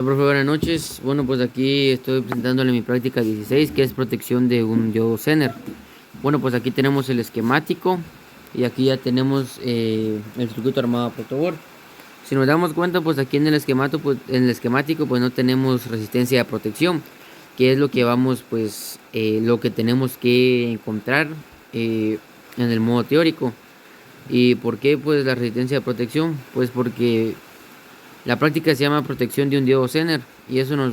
Profe, buenas noches. Bueno, pues aquí estoy presentándole mi práctica 16, que es protección de un diodo Zener. Bueno, pues aquí tenemos el esquemático y aquí ya tenemos el circuito armado a protoboard. Si nos damos cuenta, pues aquí en el esquemático, pues no tenemos resistencia de protección, que es lo que vamos, pues lo que tenemos que encontrar en el modo teórico. ¿Y por qué, pues, la resistencia de protección? Pues porque la práctica se llama protección de un diodo Zener y eso nos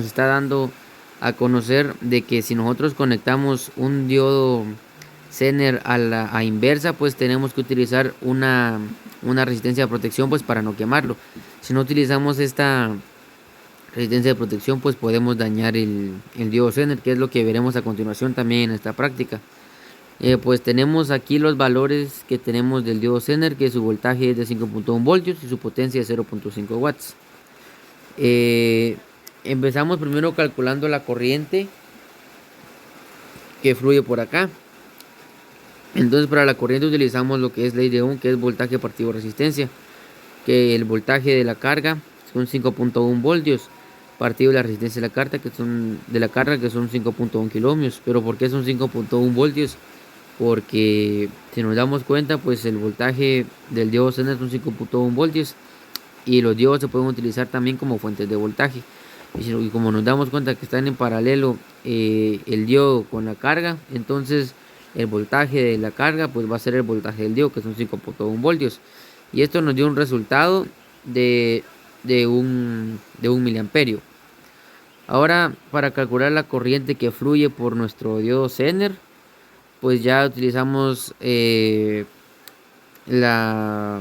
está dando a conocer de que si nosotros conectamos un diodo Zener a inversa, pues tenemos que utilizar una resistencia de protección, pues, para no quemarlo. Si no utilizamos esta resistencia de protección, pues podemos dañar el diodo Zener, que es lo que veremos a continuación también en esta práctica. Pues tenemos aquí los valores que tenemos del diodo Zener, que su voltaje es de 5.1 voltios y su potencia es 0.5 watts. Empezamos primero calculando la corriente que fluye por acá. Entonces, para la corriente utilizamos lo que es ley de Ohm, que es voltaje partido resistencia, que el voltaje de la carga son 5.1 voltios partido la resistencia de la carga, que son 5.1 kiloohmios. Pero ¿por qué son 5.1 voltios? Porque si nos damos cuenta, pues el voltaje del diodo Zener son 5.1 voltios y los diodos se pueden utilizar también como fuentes de voltaje. Y como nos damos cuenta que están en paralelo el diodo con la carga, entonces el voltaje de la carga pues va a ser el voltaje del diodo, que son 5.1 voltios. Y esto nos dio un resultado de un miliamperio. Ahora, para calcular la corriente que fluye por nuestro diodo Zener, pues ya utilizamos la,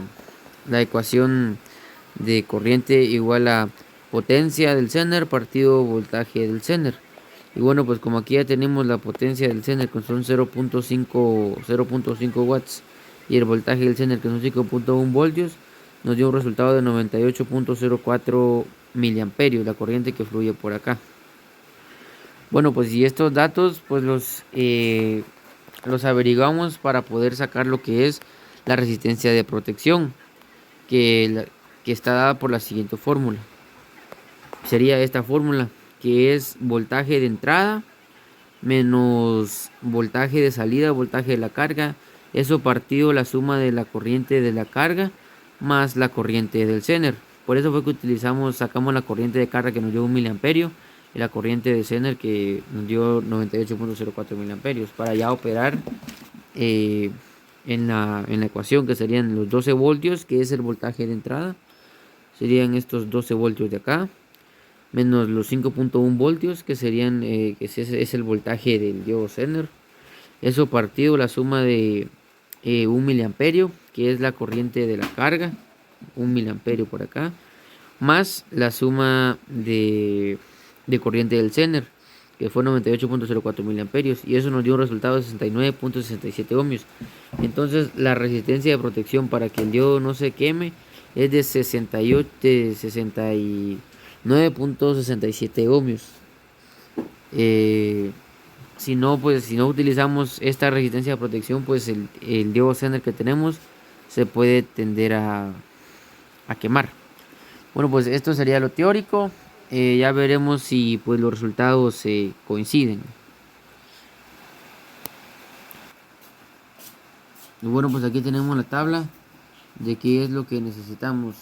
la ecuación de corriente igual a potencia del Zener partido voltaje del Zener. Y bueno, pues como aquí ya tenemos la potencia del Zener, que son 0.5 watts, y el voltaje del Zener, que son 5.1 voltios, nos dio un resultado de 98.04 miliamperios, la corriente que fluye por acá. Bueno, pues y estos datos pues los averiguamos para poder sacar lo que es la resistencia de protección, que está dada por la siguiente fórmula. Sería esta fórmula, que es voltaje de entrada menos voltaje de salida, voltaje de la carga, eso partido la suma de la corriente de la carga más la corriente del Zener. Por eso fue que sacamos la corriente de carga, que nos dio 1 miliamperio, y la corriente de Zener, que nos dio 98.04 miliamperios, para ya operar en la ecuación, que serían los 12 voltios, que es el voltaje de entrada, serían estos 12 voltios de acá, menos los 5.1 voltios, que serían que es el voltaje del diodo Zener. Eso partido la suma de 1 miliamperio, que es la corriente de la carga, 1 miliamperio por acá, más la suma de corriente del Zener, que fue 98.04 miliamperios, y eso nos dio un resultado de 69.67 ohmios. Entonces la resistencia de protección para que el diodo no se queme es de 69.67 ohmios. Si no utilizamos esta resistencia de protección, pues el diodo Zener que tenemos se puede tender a quemar. Bueno, pues esto sería lo teórico. Ya veremos si pues los resultados coinciden. Y bueno, pues aquí tenemos la tabla de qué es lo que necesitamos.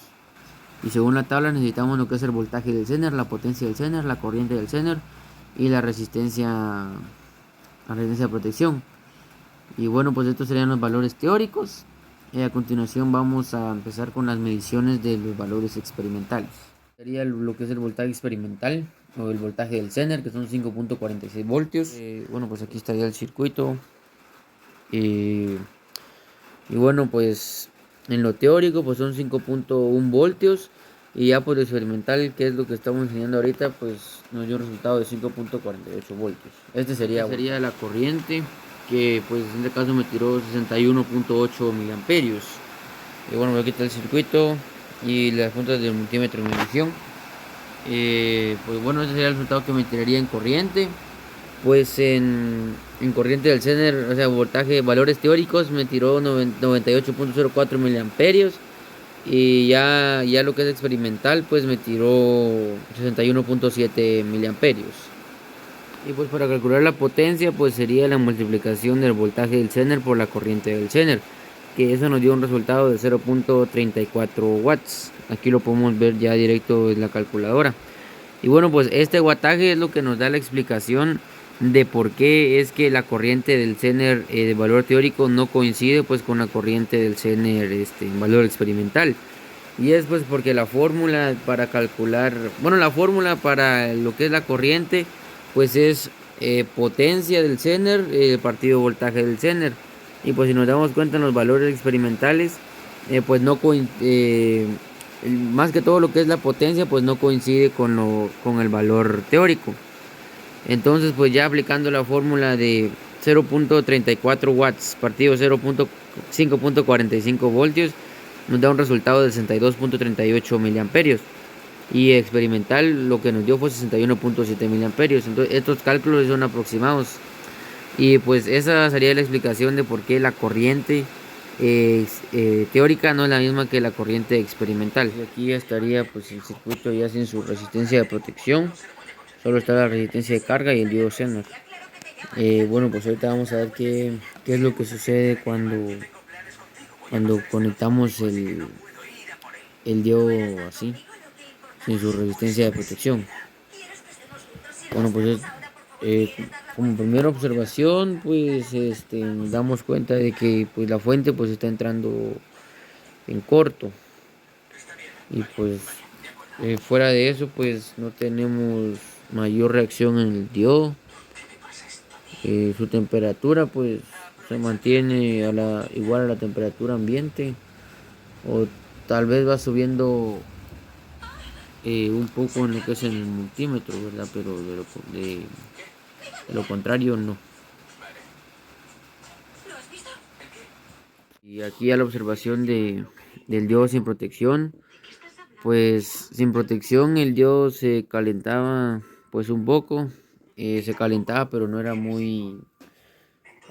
Y según la tabla necesitamos lo que es el voltaje del Zener, la potencia del Zener, la corriente del Zener y la resistencia de protección. Y bueno, pues estos serían los valores teóricos. A continuación vamos a empezar con las mediciones de los valores experimentales. Sería lo que es el voltaje experimental o el voltaje del Zener, que son 5.46 voltios. Bueno, pues aquí estaría el circuito. Y bueno, pues en lo teórico pues son 5.1 voltios. Y ya por experimental, que es lo que estamos enseñando ahorita, pues nos dio un resultado de 5.48 voltios. Esta sería la corriente, que pues en este caso me tiró 61.8 miliamperios. Y bueno, voy a quitar el circuito y las puntas del multímetro de medición. Pues bueno, ese sería el resultado que me tiraría en corriente. Pues en corriente del Zener, o sea, voltaje, valores teóricos, me tiró 98.04 miliamperios. Y ya lo que es experimental, pues me tiró 61.7 miliamperios. Y pues para calcular la potencia, pues sería la multiplicación del voltaje del Zener por la corriente del Zener, que eso nos dio un resultado de 0.34 watts. Aquí lo podemos ver ya directo en la calculadora. Y bueno, pues este wattaje es lo que nos da la explicación de por qué es que la corriente del Zener de valor teórico no coincide pues con la corriente del Zener en valor experimental. Y es pues porque la fórmula para calcular, bueno, la fórmula para lo que es la corriente, pues es potencia del Zener partido voltaje del Zener. Y pues si nos damos cuenta en los valores experimentales, pues no más que todo lo que es la potencia, pues no coincide con el valor teórico. Entonces, pues ya aplicando la fórmula de 0.34 watts partido 0.5.45 voltios, nos da un resultado de 62.38 miliamperios. Y experimental lo que nos dio fue 61.7 miliamperios. Entonces, estos cálculos son aproximados. Y pues esa sería la explicación de por qué la corriente teórica no es la misma que la corriente experimental. Y aquí ya estaría pues el circuito ya sin su resistencia de protección. Solo está la resistencia de carga y el diodo Zener. Bueno, pues ahorita vamos a ver qué es lo que sucede cuando conectamos el diodo así, sin su resistencia de protección. Bueno, pues eh, como primera observación, pues nos damos cuenta de que pues la fuente pues está entrando en corto. Y pues fuera de eso, pues no tenemos mayor reacción en el diodo. Su temperatura pues se mantiene igual a la temperatura ambiente, o tal vez va subiendo un poco en lo que es en el multímetro, ¿verdad? Pero de lo contrario no. Y aquí a la observación del diodo sin protección, pues sin protección el diodo se calentaba pues un poco, se calentaba pero no era muy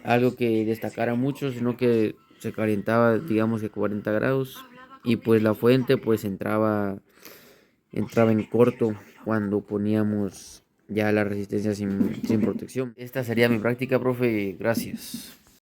algo que destacara mucho, sino que se calentaba digamos que 40 grados, y pues la fuente pues entraba en corto cuando poníamos ya la resistencia sin protección. Esta sería mi práctica, profe. Gracias.